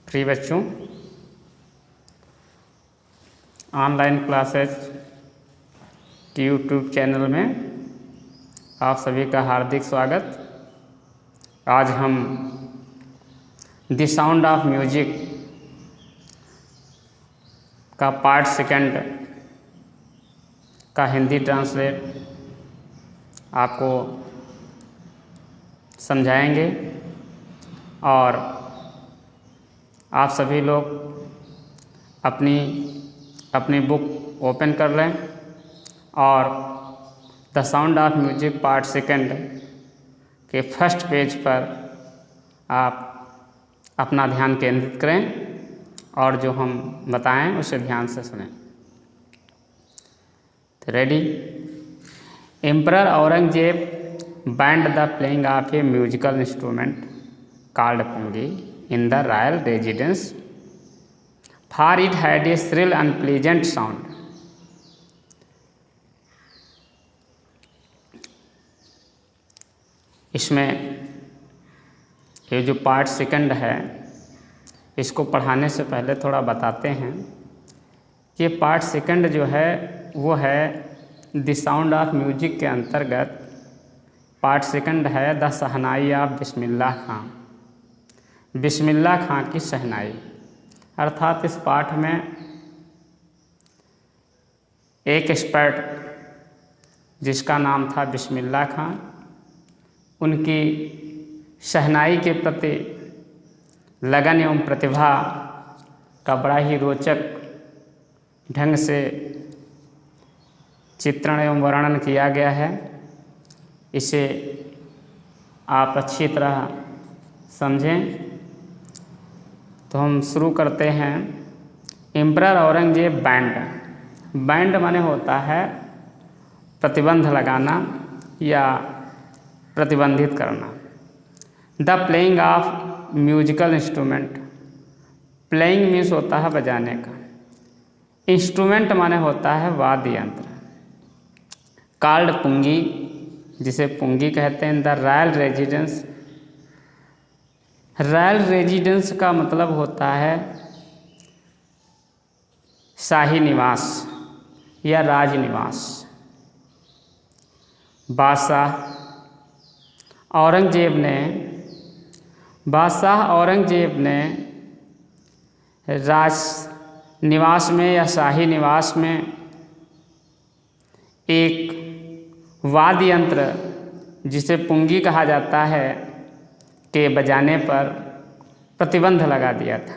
प्रिय बच्चों, online classes के यूट्यूब चैनल में आप सभी का हार्दिक स्वागत। आज हम द साउंड ऑफ म्यूजिक का पार्ट सेकंड का हिंदी ट्रांसलेट आपको समझाएंगे और आप सभी लोग अपनी बुक ओपन कर लें और the sound of music part second के फर्स्ट पेज पर आप अपना ध्यान केंद्रित करें और जो हम बताएं उसे ध्यान से सुनें। तो ready. Emperor Aurangzeb banned the playing of a musical instrument called pungi in the royal residence, for it had a shrill unpleasant sound. इसमें ये जो पार्ट सेकंड है इसको पढ़ाने से पहले थोड़ा बताते हैं कि पार्ट सेकंड जो है वो है द साउंड ऑफ म्यूजिक के अंतर्गत पार्ट सेकंड है द शहनाई ऑफ बिस्मिल्लाह खां, बिस्मिल्लाह खां की शहनाई। अर्थात इस पाठ में एक एक्सपर्ट जिसका नाम था बिस्मिल्लाह खां, उनकी शहनाई के प्रति लगन एवं प्रतिभा का बड़ा ही रोचक ढंग से चित्रण एवं वर्णन किया गया है। इसे आप अच्छी तरह समझें। तो हम शुरू करते हैं। एम्परर औरंगजेब बैंड माने होता है प्रतिबंध लगाना या प्रतिबंधित करना। The playing of musical instrument, playing means होता है बजाने का, इंस्ट्रूमेंट माने होता है वाद्य यंत्र। कॉल्ड पुंगी, जिसे पुंगी कहते हैं। The royal residence, royal residence का मतलब होता है शाही निवास या राजनिवास। बादशाह औरंगजेब ने राज निवास में या शाही निवास में एक वाद्य यंत्र जिसे पुंगी कहा जाता है के बजाने पर प्रतिबंध लगा दिया था,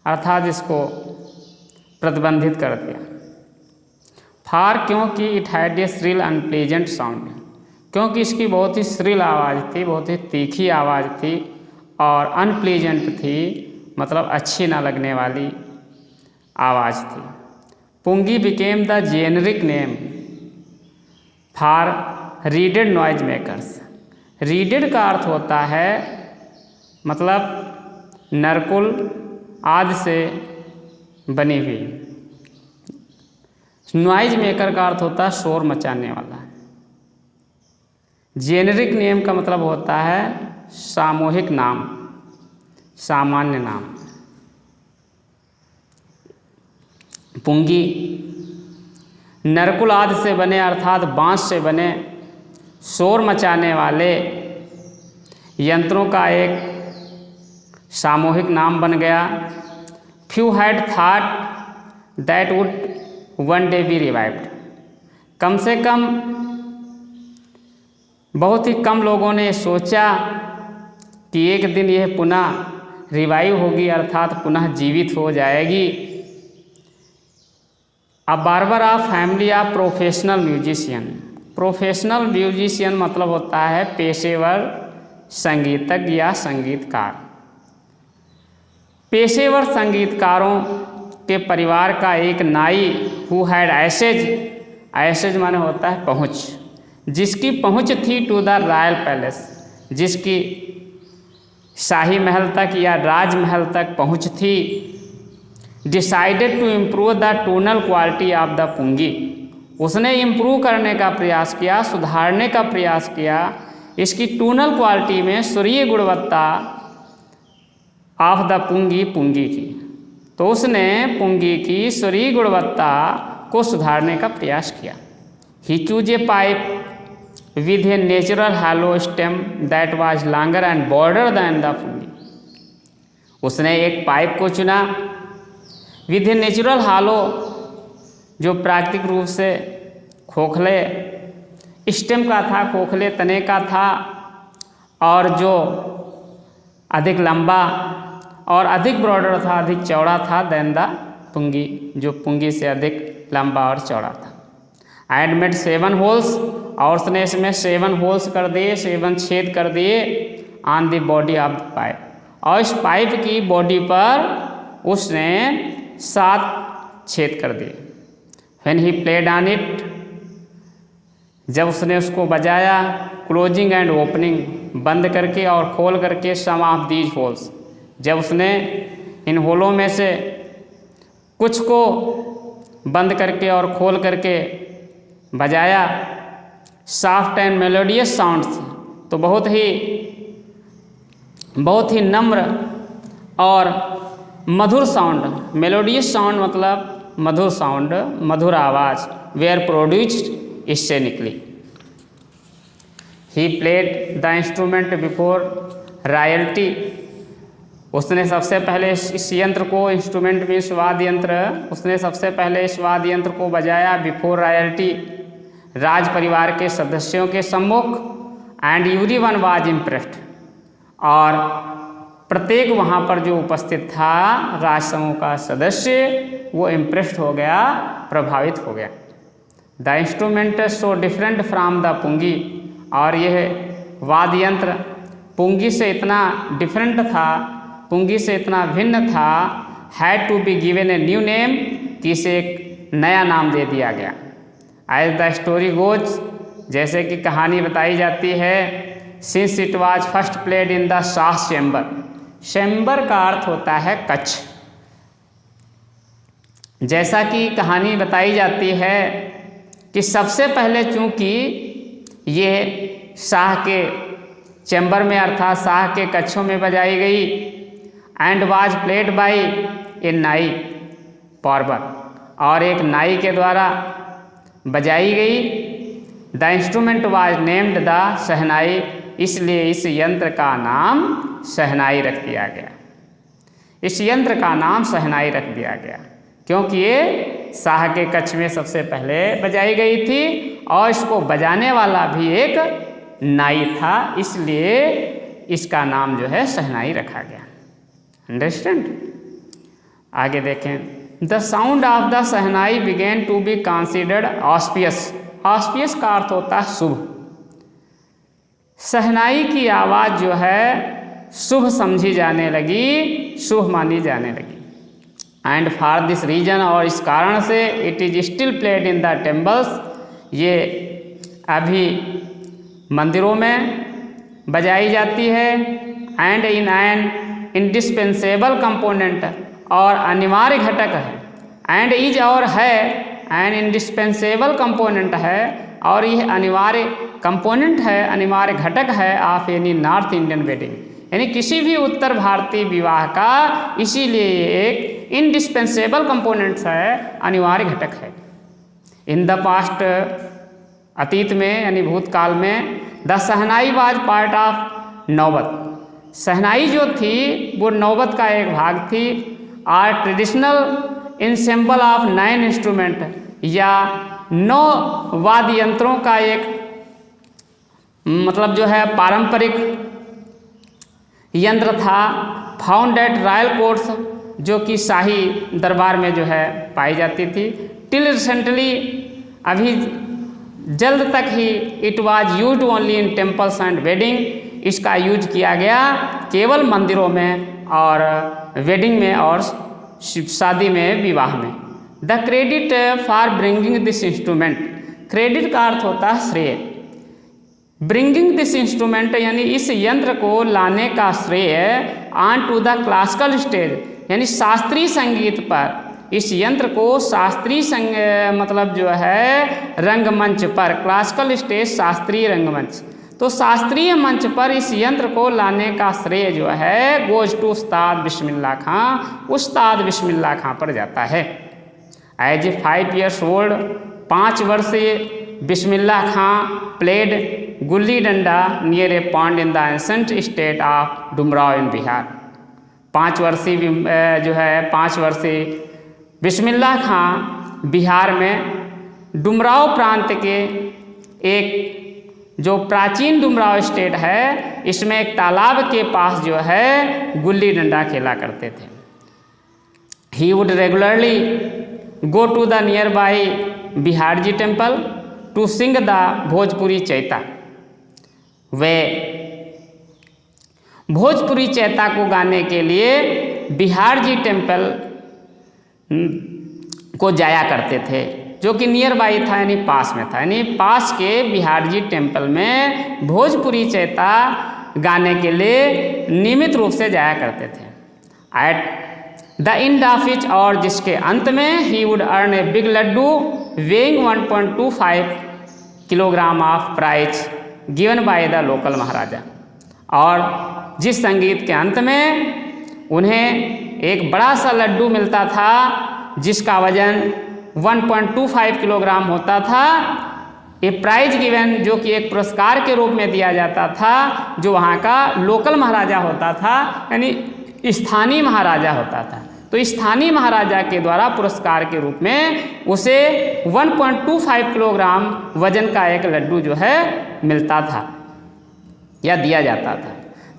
अर्थात इसको प्रतिबंधित कर दिया। फार, क्योंकि it had a shrill unpleasant sound, क्योंकि इसकी बहुत ही श्रिल आवाज़ थी, बहुत ही तीखी आवाज़ थी और अनप्लेजेंट थी, मतलब अच्छी ना लगने वाली आवाज़ थी। Pungi became the generic name for reeded noise makers. Reeded का अर्थ होता है मतलब नरकुल आदि से बनी हुई। नॉइज मेकर का अर्थ होता है शोर मचाने वाला। जेनरिक नेम का मतलब होता है सामूहिक नाम, सामान्य नाम। पुंगी नरकुल आदि से बने अर्थात बांस से बने शोर मचाने वाले यंत्रों का एक सामूहिक नाम बन गया। Few had thought that would one day be revived, कम से कम बहुत ही कम लोगों ने सोचा कि एक दिन यह पुनः रिवाइव होगी, अर्थात पुनः जीवित हो जाएगी। अ barber of family of professional musician, professional musician मतलब होता है पेशेवर संगीतज्ञ या संगीतकार। पेशेवर संगीतकारों के परिवार का एक नाई हु हैड ऐसेज माने होता है पहुँच, जिसकी पहुँच थी टू द रॉयल पैलेस, जिसकी शाही महल तक या राजमहल तक पहुँच थी। Decided to improve the tonal quality of the pungi, उसने इम्प्रूव करने का प्रयास किया, सुधारने का प्रयास किया इसकी टोनल क्वालिटी में, सुरीय गुणवत्ता ऑफ द पुंगी की। तो उसने पुंगी की स्वरीय गुणवत्ता को सुधारने का प्रयास किया। He choose a pipe with a natural hollow stem that was longer and broader than the pungi. उसने एक पाइप को चुना विद ए नेचुरल हालो, जो प्राकृतिक रूप से खोखले स्टेम का था, खोखले तने का था, और जो अधिक लंबा और अधिक ब्रॉडर था, अधिक चौड़ा था देन द पुंगी, जो पुंगी से अधिक लंबा और चौड़ा था। एंड मेड 7 होल्स, और उसने इसमें 7 होल्स कर दिए, 7 छेद कर दिए on the body of the pipe, और इस पाइप की बॉडी पर उसने 7 छेद कर दिए। When he played on it, जब उसने उसको बजाया, क्लोजिंग एंड ओपनिंग, बंद करके और खोल करके, सम ऑफ दीज होल्स, जब उसने इन होलों में से कुछ को बंद करके और खोल करके बजाया, सॉफ्ट एंड मेलोडियस साउंड्स, तो बहुत ही नम्र और मधुर साउंड, मेलोडियस साउंड मतलब मधुर साउंड, मधुर आवाज़, वेयर प्रोड्यूस्ड, इससे निकली। He played the instrument before royalty, उसने सबसे पहले इस यंत्र को, इंस्ट्रूमेंट मीन्स वाद्य यंत्र, उसने सबसे पहले इस वाद्य यंत्र को बजाया बिफोर रॉयल्टी, राज परिवार के सदस्यों के सम्मुख। एंड एवरीवन वाज इम्प्रेस्ड, और प्रत्येक वहाँ पर जो उपस्थित था राज समूह का सदस्य, वो इम्प्रेस्ड हो गया, प्रभावित हो गया। The instrument so different from the pungi, और यह वाद्य यंत्र पुंगी से इतना डिफरेंट था, पुंगी से इतना भिन्न था, had to be given a new name, कि इसे एक नया नाम दे दिया गया। एज द स्टोरी गोज, जैसे कि कहानी बताई जाती है, since it was first played in the Shah chamber, chamber का अर्थ होता है कक्ष। जैसा कि कहानी बताई जाती है कि सबसे पहले चूंकि ये शाह के चैम्बर में, अर्थात शाह के कक्षों में बजाई गई, and was played by a nai पर्वत, और एक नाई के द्वारा बजाई गई। The instrument was named the shehnai, इसलिए इस यंत्र का नाम शहनाई रख दिया गया। इस यंत्र का नाम शहनाई रख दिया गया क्योंकि ये शाह के कक्ष में सबसे पहले बजाई गई थी, और इसको बजाने वाला भी एक नाई था, इसलिए इसका नाम जो है शहनाई रखा गया। अंडरस्टैंड? आगे देखें। The sound of the shehnai began to be considered auspicious. Auspicious का अर्थ होता है शुभ। शहनाई की आवाज़ जो है शुभ समझी जाने लगी, शुभ मानी जाने लगी। एंड फॉर दिस रीजन, और इस कारण से, it is still played in the temples, ये अभी मंदिरों में बजाई जाती है। And in an indispensable component, और अनिवार्य घटक है। एंड इज, और है, एन इंडिस्पेंसेबल कंपोनेंट है, और यह अनिवार्य कंपोनेंट है, अनिवार्य घटक है of any north Indian wedding, यानी किसी भी उत्तर भारतीय विवाह का, इसीलिए ये एक इंडिस्पेंसेबल कंपोनेंट्स है, अनिवार्य घटक है। इन द पास्ट, अतीत में यानी भूतकाल में, the shehnai was part of नौबत। शहनाई जो थी वो नौबत का एक भाग थी। Are traditional ensemble of 9 instrument, या 9 वाद्य यंत्रों का एक मतलब जो है पारंपरिक यंत्र था। फाउंड एट रॉयल कोर्ट्स, जो कि शाही दरबार में जो है पाई जाती थी। टिल रिसेंटली, अभी जल्द तक ही, it was used only in temples and wedding, इसका यूज किया गया केवल मंदिरों में और वेडिंग में और शादी में, विवाह में। The credit for bringing this instrument, credit का अर्थ होता है श्रेय। ब्रिंगिंग दिस इंस्ट्रूमेंट यानी इस यंत्र को लाने का श्रेय on to the classical stage, यानी शास्त्रीय संगीत पर, इस यंत्र को शास्त्रीय मतलब जो है रंगमंच पर, क्लासिकल स्टेज शास्त्रीय रंगमंच, तो शास्त्रीय मंच पर इस यंत्र को लाने का श्रेय जो है गोज टू उस्ताद बिस्मिल्लाह खां, उस्ताद बिस्मिल्लाह खां पर जाता है। एज ए 5 years old, 5 वर्षीय बिस्मिल्लाह खां played gulli danda near a pond in the ancient state of Dumraon in Bihar. 5 वर्षीय बिस्मिल्लाह खां बिहार में डुमराव प्रांत के एक जो प्राचीन डुमराव स्टेट है इसमें एक तालाब के पास जो है गुल्ली डंडा खेला करते थे। He would regularly go to the nearby Biharji temple to sing the Bhojpuri chaita. वे भोजपुरी चैता को गाने के लिए बिहारजी टेम्पल को जाया करते थे, जो कि नियर बाई था, यानी पास में था, यानी पास के बिहारजी टेम्पल में भोजपुरी चैता गाने के लिए नियमित रूप से जाया करते थे। At the end of which, और जिसके अंत में he would earn a big laddoo weighing 1.25 kilogram of prize given by the local maharaja. और जिस संगीत के अंत में उन्हें एक बड़ा सा लड्डू मिलता था जिसका वजन 1.25 किलोग्राम होता था। ये प्राइज गिवन, जो कि एक पुरस्कार के रूप में दिया जाता था, जो वहाँ का लोकल महाराजा होता था, यानी स्थानीय महाराजा होता था। तो स्थानीय महाराजा के द्वारा पुरस्कार के रूप में उसे 1.25 किलोग्राम वजन का एक लड्डू जो है मिलता था या दिया जाता था।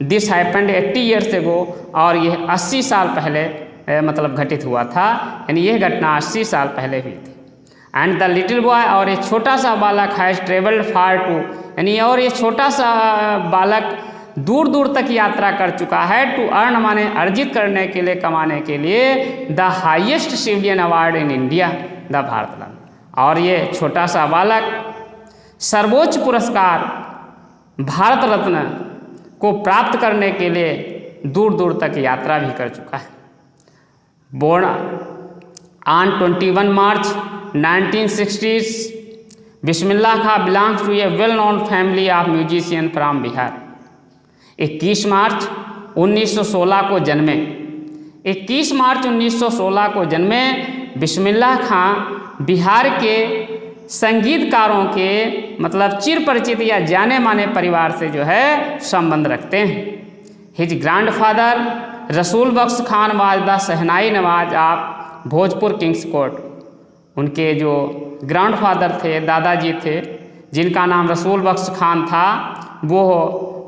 दिस हैपेंड 80 years ago, और यह 80 साल पहले मतलब घटित हुआ था, यानी यह घटना 80 साल पहले हुई थी। एंड द लिटिल बॉय, और ये छोटा सा बालक हैज़ ट्रेवल्ड फार टू, यानी और ये छोटा सा बालक दूर दूर तक यात्रा कर चुका है, टू अर्न माने अर्जित करने के लिए, कमाने के लिए, the highest civilian award in India the Bharat Ratna. और ये छोटा सा बालक सर्वोच्च पुरस्कार भारत रत्न को प्राप्त करने के लिए दूर दूर तक यात्रा भी कर चुका है। Born on 21 March 1960s, Bismillah Khan belongs to a well-known family of musicians from Bihar. 21 मार्च 1916 को जन्मे। 21 मार्च 1916 को जन्मे बिस्मिल्लाह खां बिहार के संगीतकारों के मतलब चिर परिचित या जाने माने परिवार से जो है संबंध रखते हैं। His grandfather Rasool Bakhsh Khan was the shehnai nawaz of Bhojpur king's court. उनके जो ग्रैंडफादर थे, दादाजी थे, जिनका नाम रसूल बख्श खान था, वो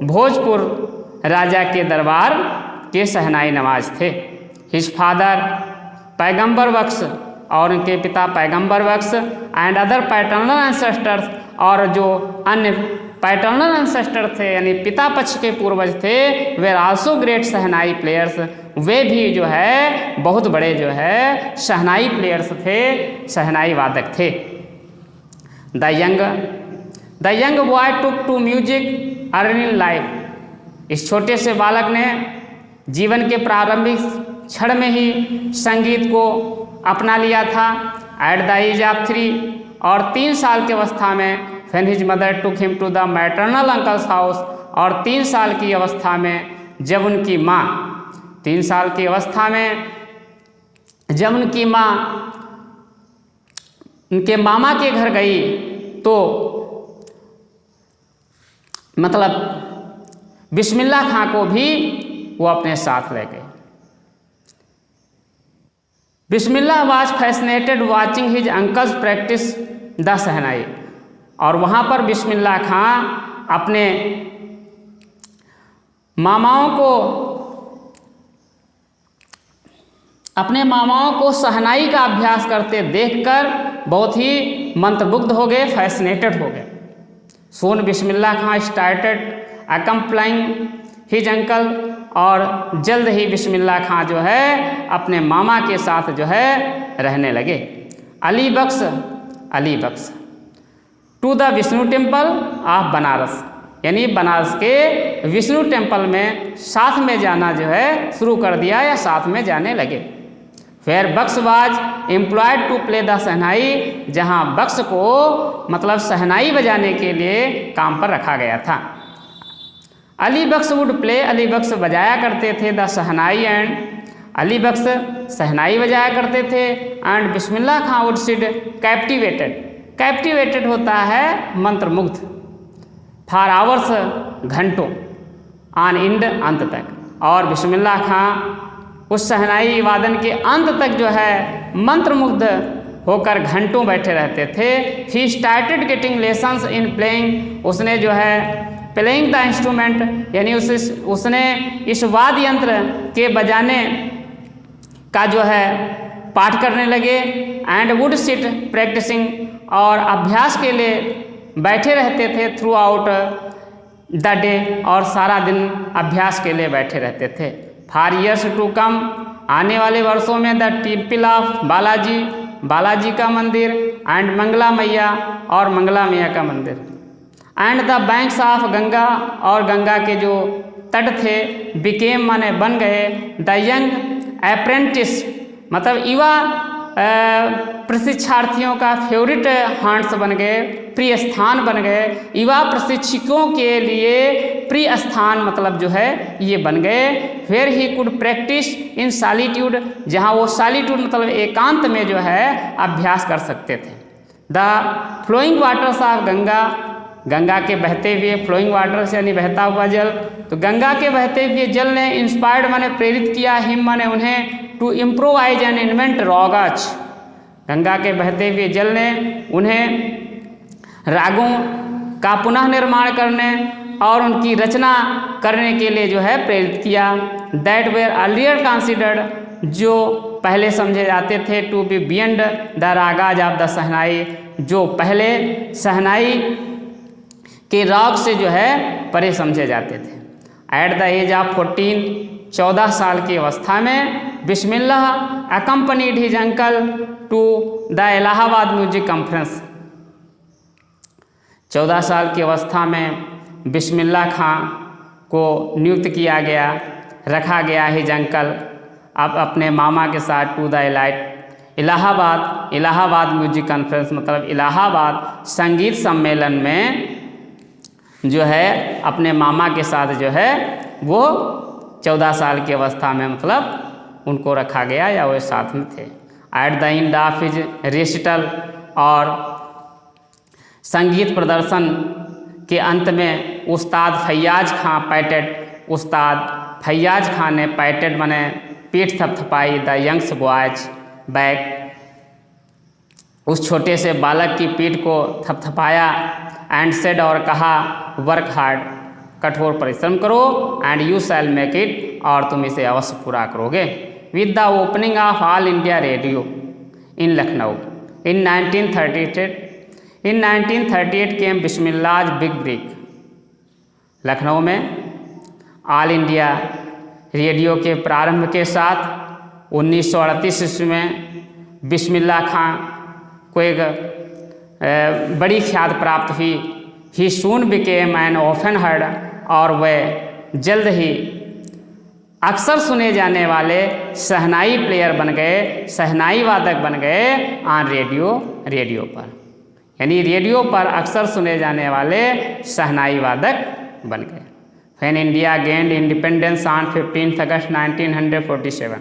भोजपुर राजा के दरबार के शहनाई नवाज थे। हिज फादर पैगंबर बख्श, और उनके पिता पैगंबर बख्श, एंड अदर पैटर्नल एंसेस्टर्स, और जो अन्य पैटर्नल एंसेस्टर थे यानी पिता पक्ष के पूर्वज थे, वे आल्सो ग्रेट शहनाई प्लेयर्स, वे भी जो है बहुत बड़े जो है शहनाई प्लेयर्स थे, शहनाई वादक थे। The young boy took to music early in life. इस छोटे से बालक ने जीवन के प्रारंभिक क्षण में ही संगीत को अपना लिया था। एट द एज ऑफ 3, और 3 साल की अवस्था में, when his mother took him to the maternal uncle's house, और 3 साल की अवस्था में जब उनकी माँ 3 साल की अवस्था में जब उनकी माँ उनके मामा के घर गई तो मतलब बिस्मिल्लाह खां को भी वो अपने साथ ले गए। Bismillah was fascinated watching his uncles practise the shehnai, और वहाँ पर बिस्मिल्लाह खां अपने मामाओं को शहनाई का अभ्यास करते देखकर बहुत ही मंत्रमुग्ध हो गए, फैसिनेटेड हो गए। सोन बिस्मिल्लाह खां स्टार्टेड अकम्प्लाइंग हिज अंकल, और जल्द ही बिस्मिल्लाह खां जो है अपने मामा के साथ जो है रहने लगे। Ali Bakhsh to the Vishnu temple of Banaras, यानी बनारस के विष्णु टेम्पल में साथ में जाना जो है शुरू कर दिया या साथ में जाने लगे। Where Bakhsh was employed to play the shehnai, जहाँ बख्श को मतलब शहनाई बजाने के लिए काम पर रखा गया था। अली बख्श वुड प्ले, अली बख्श बजाया करते थे द शहनाई एंड, अली बख्श शहनाई बजाया करते थे। And Bismillah Khan would sit captivated, captivated होता है मंत्रमुग्ध, फॉर आवर्स घंटों, ऑन इंड अंत तक, और बिस्मिल्लाह खां उस शहनाई वादन के अंत तक जो है मंत्रमुग्ध होकर घंटों बैठे रहते थे। He started getting lessons in playing, उसने जो है प्लेइंग द इंस्ट्रूमेंट यानी उसने इस वाद्य यंत्र के बजाने का जो है पाठ करने लगे। एंड वुड सिट प्रैक्टिसिंग, और अभ्यास के लिए बैठे रहते थे थ्रू आउट द डे, और सारा दिन अभ्यास के लिए बैठे रहते थे। फॉर ईयर्स टू कम, आने वाले वर्षों में the temple of Balaji, Balaji का मंदिर, एंड मंगला मैया, और मंगला मैया का मंदिर, and the banks of Ganga, और गंगा के जो तट थे, बिकेम माने बन गए, द यंग अप्रेंटिस मतलब युवा प्रशिक्षार्थियों का फेवरेट हांट्स बन गए, प्रिय स्थान बन गए, युवा प्रशिक्षकों के लिए प्रिय स्थान मतलब जो है ये बन गए। Where he could practice in solitude, जहाँ वो सॉलिट्यूड मतलब एकांत में जो है अभ्यास कर सकते थे। The flowing waters of Ganga, Ganga के बहते हुए, फ्लोइंग वाटर्स यानी बहता हुआ जल, तो गंगा के बहते हुए जल ने इंस्पायर्ड माने प्रेरित किया, हिम माने उन्हें, to improvise and invent ragas, Ganga के बहते हुए जल ने उन्हें रागों का पुनः निर्माण करने और उनकी रचना करने के लिए जो है प्रेरित किया। दैट वेयर अर्लियर कंसिडर्ड, जो पहले समझे जाते थे to be beyond the ragas of the shehnai, जो पहले शहनाई के राग से जो है परे समझे जाते थे। एट द एज ऑफ 14, 14 साल की अवस्था में Bismillah accompanied his uncle to the Allahabad music conference, 14 साल की अवस्था में बिस्मिल्लाह खां को नियुक्त किया गया, रखा गया हिज अंकल, अब अपने मामा के साथ to the Allahabad, Allahabad music conference मतलब इलाहाबाद संगीत सम्मेलन में जो है अपने मामा के साथ जो है वो 14 साल की अवस्था में मतलब उनको रखा गया या वो साथ में थे। At the end of his recital, और संगीत प्रदर्शन के अंत में उस्ताद फैयाज खां पैटेड, उस्ताद फैयाज खां ने पैटेड माने पीठ थपथपाई, द यंग्स बॉयज बैक, उस छोटे से बालक की पीठ को थपथपाया। एंड सेड, और कहा, वर्क हार्ड, कठोर परिश्रम करो, and you shall make it, और तुम इसे अवश्य पूरा करोगे। With the opening of All India Radio in Lucknow in 1938 came Bismillah big break, Lucknow में ऑल इंडिया रेडियो के प्रारंभ के साथ 1938 ईस्वी में बिस्मिल्लाह खां को एक बड़ी ख्यात प्राप्त हुई। ही सून बिकेम एन ऑफन हर्ड, और वह जल्द ही अक्सर सुने जाने वाले शहनाई प्लेयर बन गए, शहनाई वादक बन गए ऑन रेडियो पर, यानी रेडियो पर अक्सर सुने जाने वाले शहनाई वादक बन गए। When India gained independence on 15 अगस्त 1947,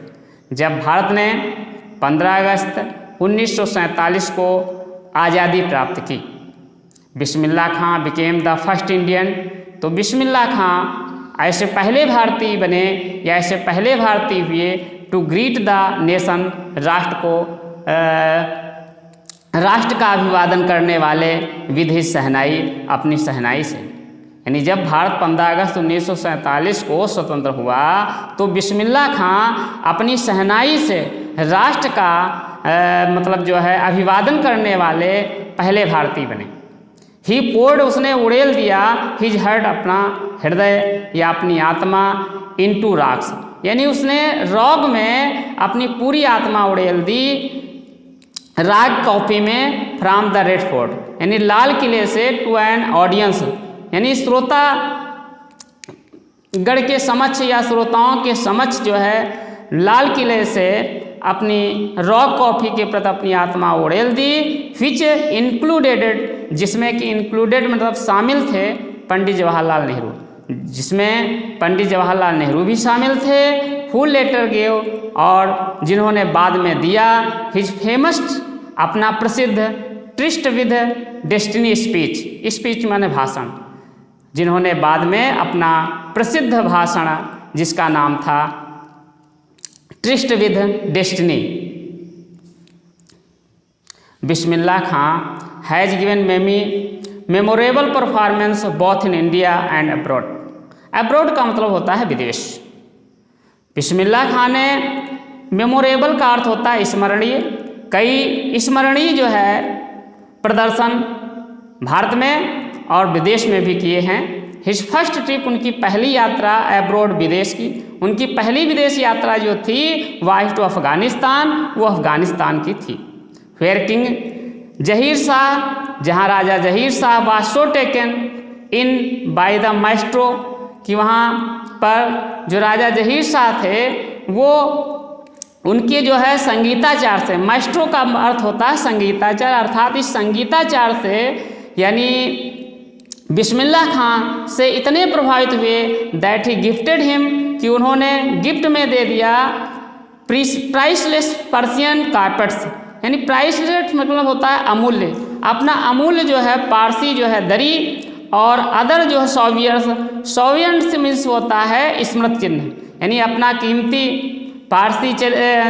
जब भारत ने 15 अगस्त 1947 को आज़ादी प्राप्त की, बिस्मिल्लाह Khan became the first Indian, तो बिस्मिल्लाह खां ऐसे पहले भारतीय बने या ऐसे पहले भारतीय हुए टू ग्रीट द नेशन, राष्ट्र को राष्ट्र का अभिवादन करने वाले विद हिज शहनाई, अपनी शहनाई से। यानी जब भारत 15 अगस्त 1947 को स्वतंत्र हुआ तो बिस्मिल्लाह खां अपनी शहनाई से राष्ट्र का मतलब जो है अभिवादन करने वाले पहले भारतीय बने। ही पोर्ड, उसने उड़ेल दिया, हिज हर्ट, अपना हृदय या अपनी आत्मा, इनटू रॉक्स, यानी उसने रॉक में अपनी पूरी आत्मा उड़ेल दी, राग कॉपी में फ्रॉम द रेड फोर्ट, यानी लाल किले से टू एन ऑडियंस, यानी श्रोता गढ़ के समक्ष या श्रोताओं के समक्ष जो है लाल किले से अपनी रॉ कॉफ़ी के प्रति अपनी आत्मा उड़ेल दी, विच इंक्लूडेड, जिसमें कि इंक्लूडेड मतलब शामिल थे पंडित जवाहरलाल नेहरू, जिसमें पंडित जवाहरलाल नेहरू भी शामिल थे, हु लेटर गेव, और जिन्होंने बाद में दिया हिज फेमस, अपना प्रसिद्ध tourist with destiny speech, speech माने भाषण, जिन्होंने बाद में अपना प्रसिद्ध भाषण जिसका नाम था tourist with destiny. Bismillah Khan has given meme memorable performance both in India and abroad. Abroad का मतलब होता है विदेश। बिस्मिल्लाह खां ने, मेमोरेबल का अर्थ होता है स्मरणीय, कई स्मरणीय जो है प्रदर्शन भारत में और विदेश में भी किए हैं। हिज फर्स्ट ट्रिप, उनकी पहली यात्रा अब्रॉड विदेश की, उनकी पहली विदेश यात्रा जो थी वाइज टू अफगानिस्तान, वो अफगानिस्तान की थी। वेयर किंग जहीर शाह, जहाँ राजा Zahir Shah was so taken in by the maestro, कि वहाँ पर जो राजा जहीर शाह थे वो उनके जो है संगीताचार से, माइस्ट्रो का अर्थ होता है संगीताचार, अर्थात इस संगीताचार से यानी बिस्मिल्लाह खां से इतने प्रभावित हुए दैट ही गिफ्टेड हिम, कि उन्होंने गिफ्ट में दे दिया प्राइसलेस पर्शियन कारपेट्स, यानी प्राइसलेस मतलब होता है अमूल्य, अपना अमूल्य जो है पारसी जो है दरी, और अदर जो है सोवियंस मीन्स होता है स्मृत चिन्ह, यानी अपना कीमती पारसी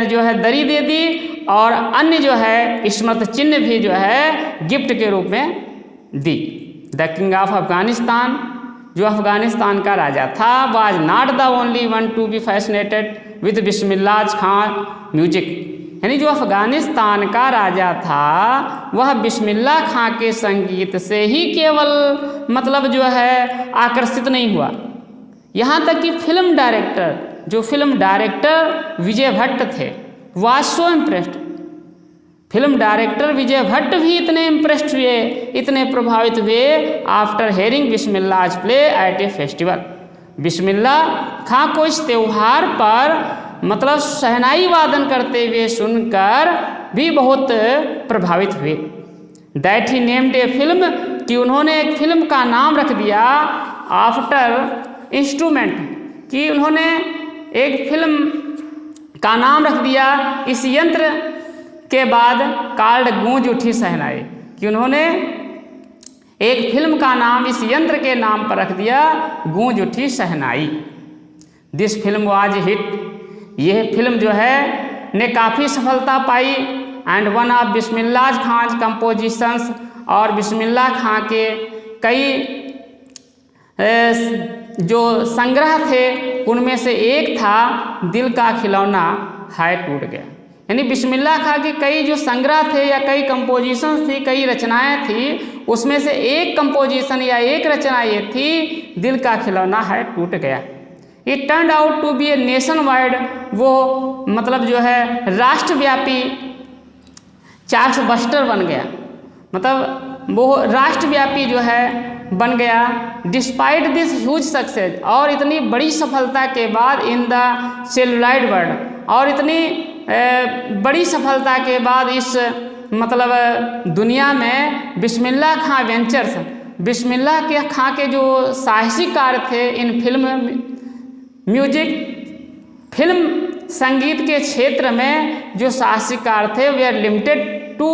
जो है दरी दे दी, और अन्य जो है स्मृत चिन्ह भी जो है गिफ्ट के रूप में दी। द किंग ऑफ अफगानिस्तान, जो अफगानिस्तान का राजा था, was not the only one to be fascinated with Bismillah Khan music, यानी जो अफगानिस्तान का राजा था वह बिस्मिल्लाह खां के संगीत से ही केवल मतलब जो है आकर्षित नहीं हुआ, यहाँ तक कि फिल्म डायरेक्टर, जो फिल्म डायरेक्टर विजय भट्ट थे, was so impressed, film director Vijay Bhatt भी इतने इम्प्रेस्ड हुए, इतने प्रभावित हुए after hearing Bismillah play at a festival. Bismillah Khan को इस त्यौहार पर मतलब शहनाई वादन करते हुए सुनकर भी बहुत प्रभावित हुए। That he named a film, कि उन्होंने एक फिल्म का नाम रख दिया आफ्टर इंस्ट्रूमेंट, कि उन्होंने एक फिल्म का नाम रख दिया इस यंत्र के बाद कार्ड गूंज उठी शहनाई, कि उन्होंने एक फिल्म का नाम इस यंत्र के नाम पर रख दिया गूंज उठी शहनाई। दिस फिल्म वाज हिट, यह फिल्म जो है ने काफ़ी सफलता पाई, and one of Bismillah Khan compositions, और बिस्मिल्लाह खां के कई जो संग्रह थे उनमें से एक था दिल का खिलौना हाय टूट गया, यानी बिस्मिल्लाह खां के कई जो संग्रह थे या कई कंपोजिशन थी, कई रचनाएं थी, उसमें से एक कंपोजिशन या एक रचना ये थी दिल का खिलौना हाय टूट गया। It turned out to be a nation wide, वो मतलब जो है राष्ट्रव्यापी चार्टबस्टर बन गया, मतलब वो राष्ट्रव्यापी जो है बन गया। डिस्पाइट दिस ह्यूज सक्सेस, और इतनी बड़ी सफलता के बाद इन द सेलुलॉइड वर्ल्ड, और इतनी बड़ी सफलता के बाद इस मतलब दुनिया में बिस्मिल्लाह खां वेंचर्स, बिस्मिल्लाह के खां के जो साहसिक कार्य थे इन फिल्म म्यूजिक, फिल्म संगीत के क्षेत्र में जो साहसिक कार्य थे वे आर लिमिटेड टू,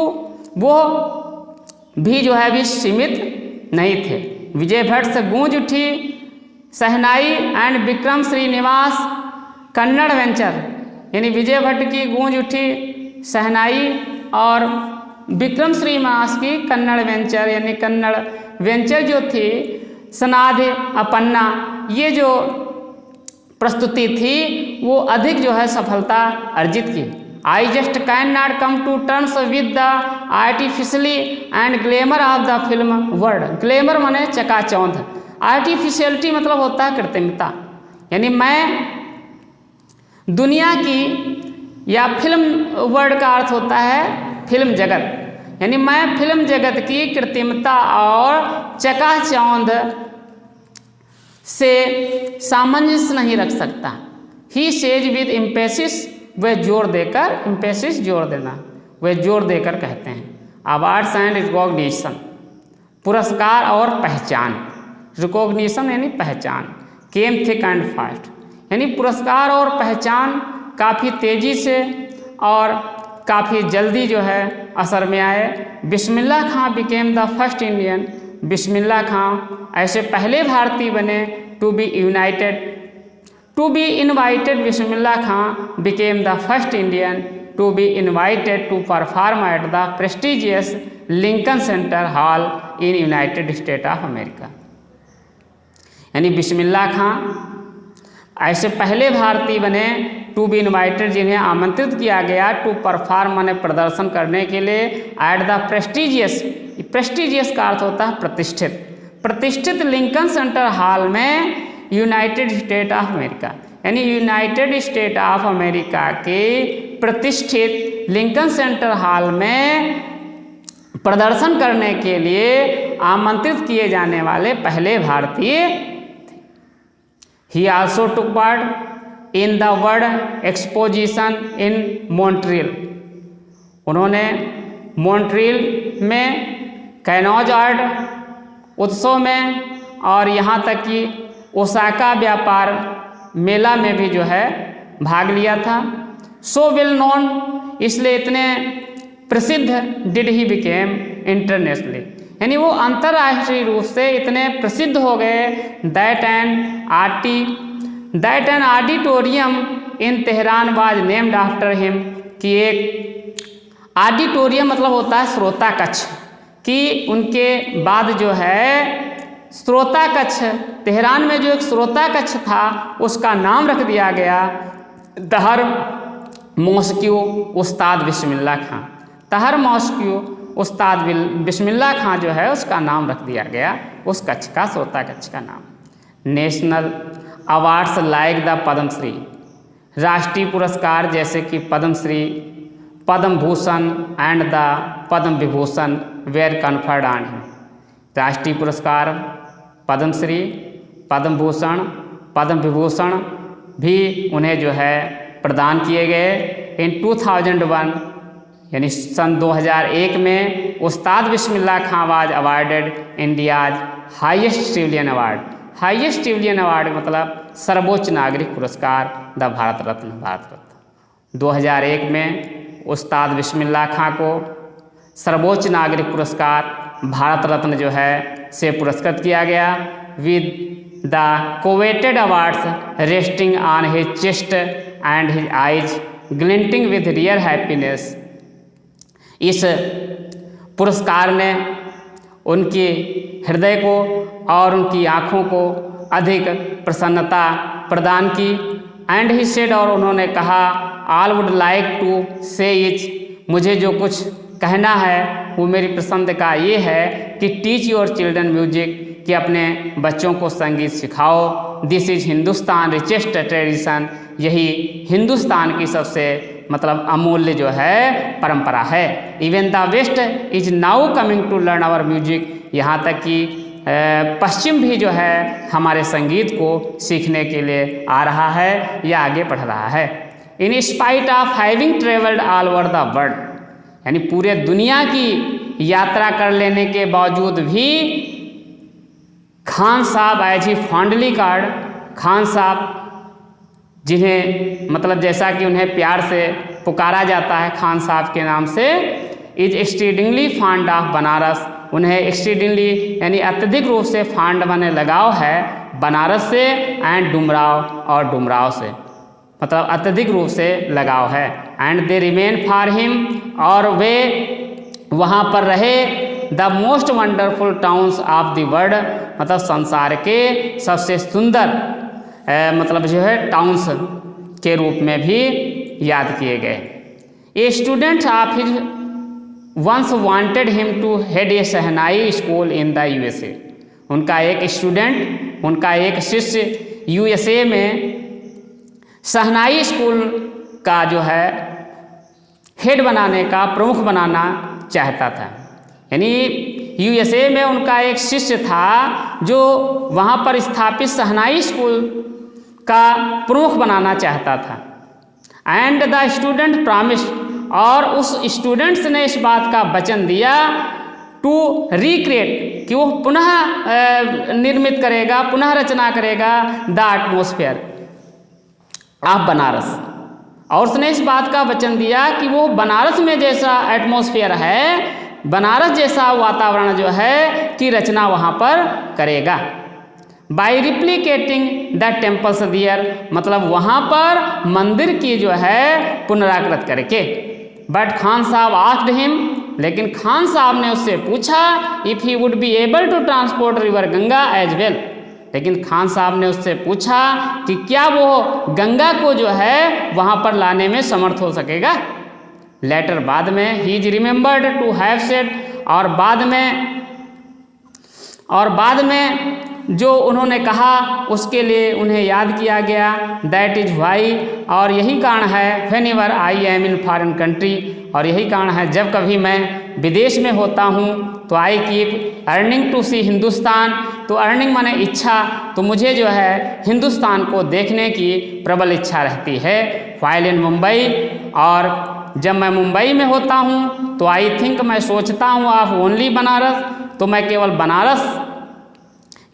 वो भी जो है अभी सीमित नहीं थे। विजय भट्ट से गूंज उठी शहनाई एंड विक्रम श्रीनिवास कन्नड़ वेंचर, यानी विजय भट्ट की गूंज उठी शहनाई और विक्रम श्रीनिवास की कन्नड़ वेंचर, यानी कन्नड़ वेंचर जो थी सनाधि अपन्ना, ये जो प्रस्तुति थी वो अधिक जो है सफलता अर्जित की। I just can not come to terms with the artificially and glamour of the film world. Glamour माने चकाचौंध, आर्टिफिशियलिटी मतलब होता है कृत्रिमता, यानी मैं दुनिया की, या फिल्म वर्ल्ड का अर्थ होता है फिल्म जगत, यानी मैं फिल्म जगत की कृत्रिमता और चकाचौंध से सामंजस्य नहीं रख सकता। ही सेज विद एम्फेसिस, वह जोर देकर, एम्फेसिस जोर देना, वह जोर देकर कहते हैं। अवार्ड्स एंड रिकॉग्निशन, पुरस्कार और पहचान, रिकॉग्निशन यानी पहचान, केम थिक एंड फास्ट, यानी पुरस्कार और पहचान काफ़ी तेज़ी से और काफ़ी जल्दी जो है असर में आए। Bismillah Khan became the first Indian, Bismillah Khan ऐसे पहले भारतीय बने to be invited, Bismillah Khan became the first Indian to be invited to perform at the prestigious Lincoln Center hall in United State of America. यानी बिस्मिल्लाह खां ऐसे पहले भारतीय बने टू बी इनवाइटेड, जिन्हें आमंत्रित किया गया टू परफॉर्म माने प्रदर्शन करने के लिए एट द प्रेस्टिजियस, प्रेस्टिजियस का अर्थ होता है प्रतिष्ठित, प्रतिष्ठित लिंकन सेंटर हॉल में यूनाइटेड स्टेट ऑफ अमेरिका, यानी यूनाइटेड स्टेट ऑफ अमेरिका के प्रतिष्ठित लिंकन सेंटर हॉल में प्रदर्शन करने के लिए आमंत्रित किए जाने वाले पहले भारतीय थे। ही also took part in the world exposition in Montreal, उन्होंने मॉन्ट्रियल में कैनोज आर्ट उत्सव में और यहाँ तक कि ओसाका व्यापार मेला में भी जो है भाग लिया था। सो वेल नोन, इसलिए इतने प्रसिद्ध डिड ही बिकेम इंटरनेशनली, यानी वो अंतर्राष्ट्रीय रूप से इतने प्रसिद्ध हो गए। That an auditorium in Tehran was named after him, कि एक ऑडिटोरियम मतलब होता है श्रोता कक्ष, कि उनके बाद जो है श्रोता कक्ष, तेहरान में जो एक श्रोता कक्ष था उसका नाम रख दिया गया तहर मॉस्क्यू उस्ताद बिस्मिल्लाह खां, तहर मॉस्क्यू उस्ताद बिस्मिल्लाह खां जो है उसका नाम रख दिया गया उस कक्ष का, श्रोता कक्ष का नाम। National awards like the Padma Shri, राष्ट्रीय पुरस्कार जैसे कि Padma Shri, Padma Bhushan and the Padma Vibhushan were conferred on him, राष्ट्रीय पुरस्कार पद्मश्री, पद्म भूषण, पद्म विभूषण भी उन्हें जो है प्रदान किए गए। इन 2001 यानी सन 2001 में Ustad Bismillah Khan was awarded India's highest civilian award, highest civilian award मतलब सर्वोच्च नागरिक पुरस्कार द भारत रत्न, भारत रत्न। 2001 में उस्ताद बिस्मिल्लाह खां को सर्वोच्च नागरिक पुरस्कार भारत रत्न जो है से पुरस्कृत किया गया। With the coveted awards resting on his chest and his eyes glinting with real happiness, इस पुरस्कार ने उनके हृदय को और उनकी आँखों को अधिक प्रसन्नता प्रदान की। एंड ही सेड, और उन्होंने कहा, ऑल वुड लाइक टू से इज, मुझे जो कुछ कहना है वो मेरी पसंद का ये है कि टीच योर चिल्ड्रन म्यूजिक, कि अपने बच्चों को संगीत सिखाओ। This is Hindustan richest tradition, यही हिंदुस्तान की सबसे मतलब अमूल्य जो है परंपरा है। Even the west is now coming to learn our music, यहाँ तक कि पश्चिम भी जो है हमारे संगीत को सीखने के लिए आ रहा है या आगे बढ़ रहा है। In spite of having travelled all over the world, यानी पूरे दुनिया की यात्रा कर लेने के बावजूद भी Khan Sahab as he fondly called, Khan Sahab जिन्हें मतलब जैसा कि उन्हें प्यार से पुकारा जाता है खान साहब के नाम से, इज एक्सट्रीडिंगली फॉन्ड ऑफ बनारस, उन्हें एक्सट्रीडिंगली यानी अत्यधिक रूप से फॉन्ड माने लगाव है बनारस से, एंड डुमराव और डुमराव से मतलब अत्यधिक रूप से लगाव है। And they remain for him, और वे वहाँ पर रहे the most wonderful towns of the world, मतलब संसार के सबसे सुंदर मतलब जो है टाउन्स के रूप में भी याद किए गए। A student of his once wanted him to head a shehnai school in the USA, उनका एक स्टूडेंट, उनका एक शिष्य यूएसए में शहनाई स्कूल का जो है हेड बनाने का, प्रमुख बनाना चाहता था। यानी यूएसए में उनका एक शिष्य था जो वहाँ पर स्थापित शहनाई स्कूल का प्रमुख बनाना चाहता था। एंड द स्टूडेंट प्रॉमिस, और उस स्टूडेंट्स ने इस बात का वचन दिया टू रिक्रिएट, कि वो पुनः निर्मित करेगा, पुनः रचना करेगा द एटमॉस्फेयर ऑफ बनारस, और उसने इस बात का वचन दिया कि वो बनारस में जैसा एटमॉस्फेयर है, बनारस जैसा वातावरण जो है की रचना वहाँ पर करेगा। बाई रिप्लिकेटिंग द टेम्पल्स दियर, मतलब वहाँ पर मंदिर की जो है पुनराकृत करके। बट खान साहब आस्क्ड हिम, लेकिन खान साहब ने उससे पूछा if he would be able to transport river Ganga as well, लेकिन खान साहब ने उससे पूछा कि क्या वो गंगा को जो है वहाँ पर लाने में समर्थ हो सकेगा। लेटर, बाद में, he is remembered to have said, और बाद में जो उन्होंने कहा उसके लिए उन्हें याद किया गया। दैट इज वाई, और यही कारण है, when ever I am in foreign country, और यही कारण है जब कभी मैं विदेश में होता हूँ तो आई कीप अर्निंग टू सी हिंदुस्तान, तो अर्निंग माने इच्छा, तो मुझे जो है हिंदुस्तान को देखने की प्रबल इच्छा रहती है। व्हाइल इन मुंबई, और जब मैं मुंबई में होता हूँ तो आई थिंक, मैं सोचता हूँ ऑफ ओनली बनारस, तो मैं केवल बनारस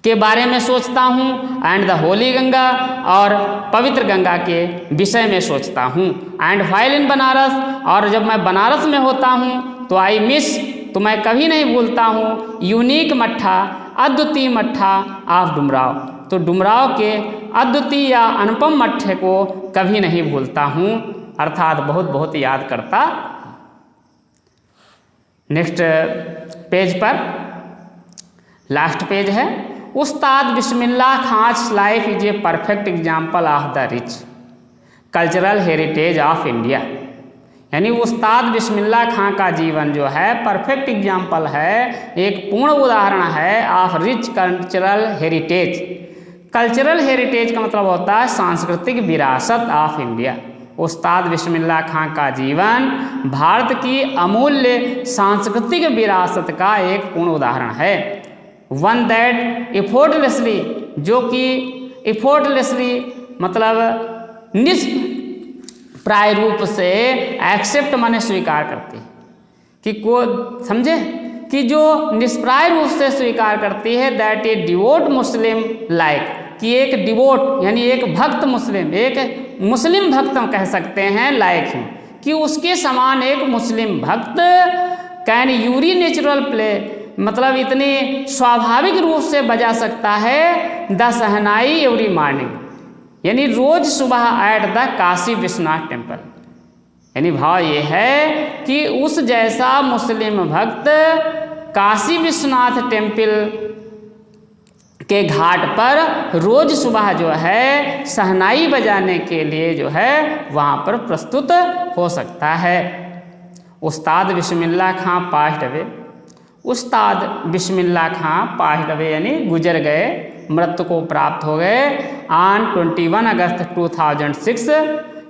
के बारे में सोचता हूँ, एंड द होली गंगा, और पवित्र गंगा के विषय में सोचता हूँ। एंड व्हाइल इन बनारस, और जब मैं बनारस में होता हूँ तो आई मिस, तो मैं कभी नहीं भूलता हूँ यूनिक मट्ठा, अद्वितीय मट्ठा ऑफ डुमराव, तो डुमराव के अद्वितीय या अनुपम मट्ठे को कभी नहीं भूलता हूँ, अर्थात बहुत बहुत याद करता। नेक्स्ट पेज पर, लास्ट पेज है, Ustad Bismillah Khan's life is a perfect example of the rich cultural heritage of India, यानी उस्ताद बिस्मिल्लाह खां का जीवन जो है परफेक्ट एग्जाम्पल है, एक पूर्ण उदाहरण है of rich cultural heritage. Cultural heritage का मतलब होता है सांस्कृतिक विरासत ऑफ इंडिया। उस्ताद बिस्मिल्लाह खां का जीवन भारत की अमूल्य सांस्कृतिक विरासत का एक पूर्ण उदाहरण है। वन दैट एफोर्टलेसली, जो कि एफोर्टलेसली मतलब निष्प्राय रूप से एक्सेप्ट माने स्वीकार करती है, कि को समझे कि जो निष्प्राय रूप से स्वीकार करती है, that A devote Muslim like, कि एक डिवोट यानी एक भक्त मुस्लिम, एक मुस्लिम भक्त हम कह सकते हैं लायक है, कि उसके समान एक मुस्लिम भक्त कैन यूरी नेचुरल प्ले, मतलब इतनी स्वाभाविक रूप से बजा सकता है द सहनाई एवरी मॉर्निंग, यानी रोज सुबह at the Kashi Vishwanath temple. यानी भाव ये है कि उस जैसा मुस्लिम भक्त काशी विश्वनाथ टेम्पल के घाट पर रोज सुबह जो है सहनाई बजाने के लिए जो है वहाँ पर प्रस्तुत हो सकता है। उस्ताद बिस्मिल्लाह खां पास्ट अवे, उस्ताद बिस्मिल्लाह खां पास्ट अवे यानी गुजर गए, मृत्यु को प्राप्त हो गए ऑन 21 अगस्त 2006,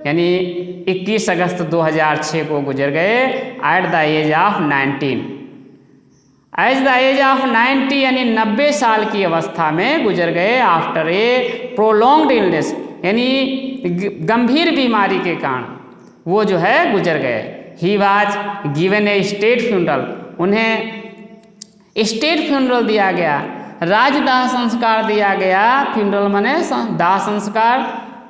यानी 21 अगस्त 2006 को गुजर गए at the age of 19। As the age of 90 यानी 90 साल की अवस्था में गुजर गए। आफ्टर ए प्रोलॉन्ग्ड इलनेस, यानी गंभीर बीमारी के कारण वो जो है गुजर गए। He was given A state funeral, उन्हें स्टेट फ्यूनरल दिया गया, राजदाह संस्कार दिया गया, फ्यूनरल माने दाह संस्कार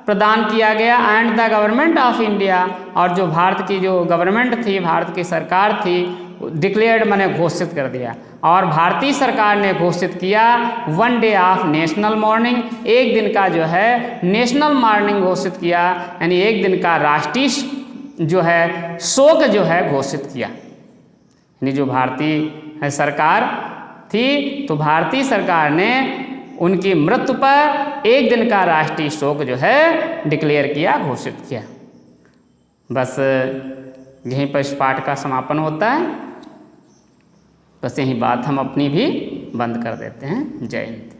प्रदान किया गया। And the government of India, और जो भारत की जो गवर्नमेंट थी, भारत की सरकार थी, डिक्लेयर्ड माने घोषित कर दिया, और भारतीय सरकार ने घोषित किया 1 डे ऑफ नेशनल मॉर्निंग, एक दिन का जो है नेशनल मॉर्निंग घोषित किया, यानी एक दिन का राष्ट्रीय जो है शोक जो है घोषित किया। यानी जो भारतीय सरकार थी तो भारतीय सरकार ने उनकी मृत्यु पर एक दिन का राष्ट्रीय शोक जो है डिक्लेयर किया, घोषित किया। बस यहीं पर इस पाठ का समापन होता है। बस यही बात हम अपनी भी बंद कर देते हैं। जय हिंद।